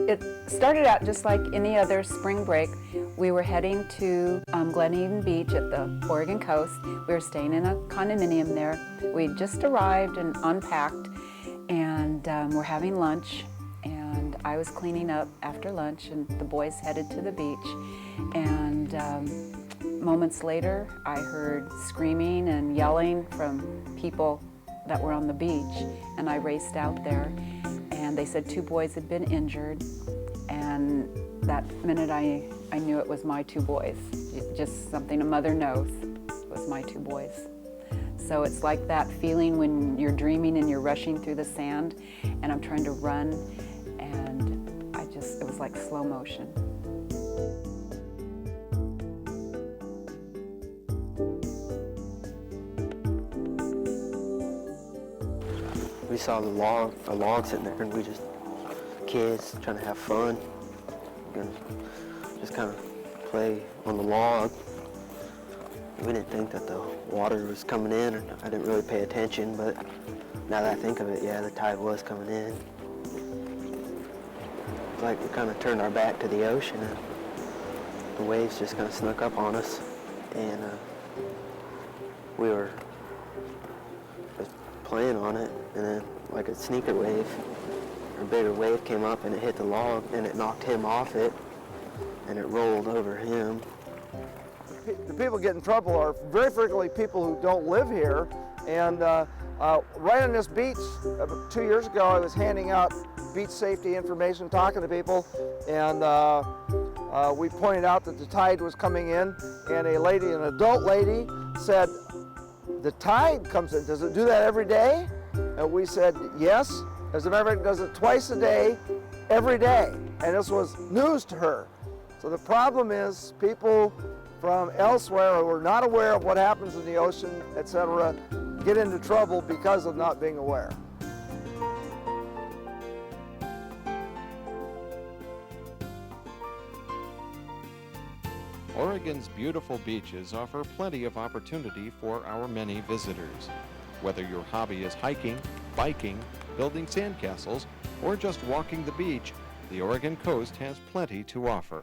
It started out just like any other spring break. We were heading to Gleneden Beach at the Oregon coast. We were staying in a condominium there. We just arrived and unpacked, and we're having lunch. And I was cleaning up after lunch, and the boys headed to the beach. And moments later, I heard screaming and yelling from people that were on the beach, and I raced out there. And they said 2 boys had been injured, and that minute I knew it was my 2 boys. Just something a mother knows. It was my 2 boys. So it's like that feeling when you're dreaming and you're rushing through the sand, and I'm trying to run, and it was like slow motion. We saw a log sitting there, and we just, kids trying to have fun, and just kind of play on the log. We didn't think that the water was coming in, and I didn't really pay attention, but now that I think of it, yeah, the tide was coming in. It's like we kind of turned our back to the ocean, and the waves just kind of snuck up on us, and we were just playing on it, and then like a sneaker wave, a bigger wave came up and it hit the log, and it knocked him off it, and it rolled over him. The people get in trouble are very frequently people who don't live here, and right on this beach, 2 years ago, I was handing out beach safety information, talking to people, and we pointed out that the tide was coming in, and a lady, an adult lady, said, "The tide comes in, does it do that every day?" And we said, yes. As a matter of fact, it does it twice a day, every day, and this was news to her. So the problem is people from elsewhere who are not aware of what happens in the ocean, etc., get into trouble because of not being aware. Oregon's beautiful beaches offer plenty of opportunity for our many visitors. Whether your hobby is hiking, biking, building sandcastles, or just walking the beach, the Oregon coast has plenty to offer.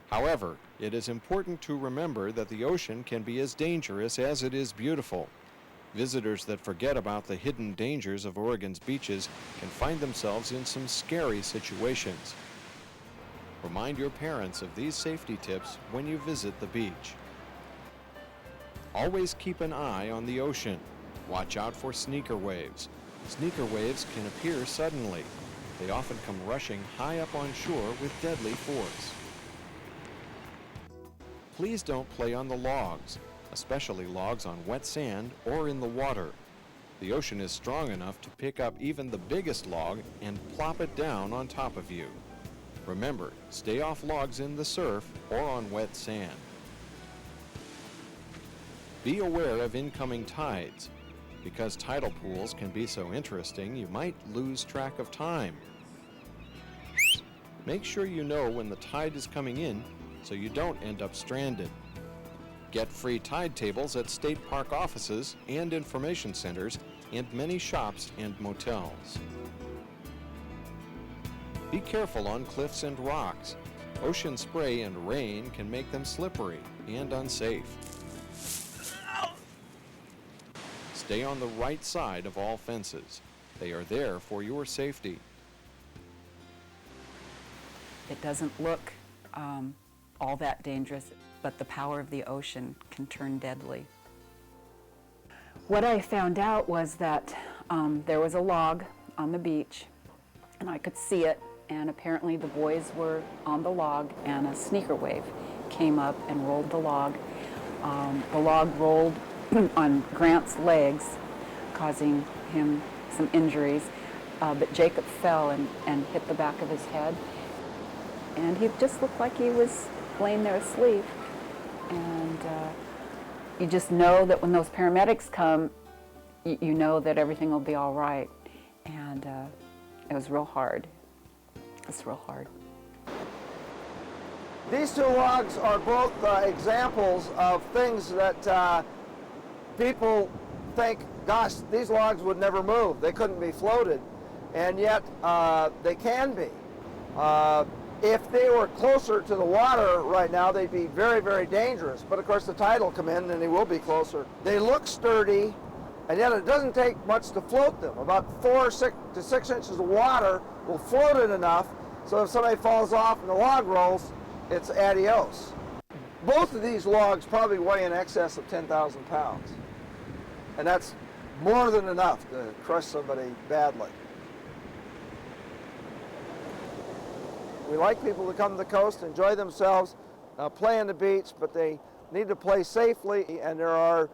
However, it is important to remember that the ocean can be as dangerous as it is beautiful. Visitors that forget about the hidden dangers of Oregon's beaches can find themselves in some scary situations. Remind your parents of these safety tips when you visit the beach. Always keep an eye on the ocean. Watch out for sneaker waves. Sneaker waves can appear suddenly. They often come rushing high up on shore with deadly force. Please don't play on the logs, especially logs on wet sand or in the water. The ocean is strong enough to pick up even the biggest log and plop it down on top of you. Remember, stay off logs in the surf or on wet sand. Be aware of incoming tides. Because tidal pools can be so interesting, you might lose track of time. Make sure you know when the tide is coming in so you don't end up stranded. Get free tide tables at state park offices and information centers and many shops and motels. Be careful on cliffs and rocks. Ocean spray and rain can make them slippery and unsafe. Stay on the right side of all fences. They are there for your safety. It doesn't look all that dangerous, but the power of the ocean can turn deadly. What I found out was that there was a log on the beach, and I could see it, and apparently the boys were on the log, and a sneaker wave came up and rolled the log. The log rolled on Grant's legs, causing him some injuries, but Jacob fell and hit the back of his head, and he just looked like he was laying there asleep. And you just know that when those paramedics come, you know that everything will be all right. And it was real hard. It's real hard. These 2 logs are both examples of things that people think, gosh, these logs would never move. They couldn't be floated. and yet they can be. If they were closer to the water right now, they'd be very, very dangerous. But of course the tide will come in and they will be closer. They look sturdy, and yet it doesn't take much to float them. About 4 to 6 inches of water will float it enough so if somebody falls off and the log rolls, it's adios. Both of these logs probably weigh in excess of 10,000 pounds. And that's more than enough to crush somebody badly. We like people to come to the coast, enjoy themselves, play on the beach, but they need to play safely, and there are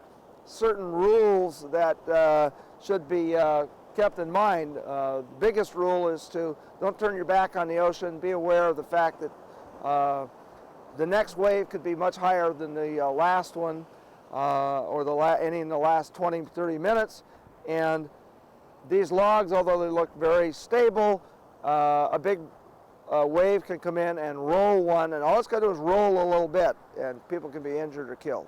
certain rules that should be kept in mind. The biggest rule is to don't turn your back on the ocean. Be aware of the fact that the next wave could be much higher than the last one, or any in the last 20, 30 minutes. And these logs, although they look very stable, a big wave can come in and roll one, and all it's got to do is roll a little bit, and people can be injured or killed.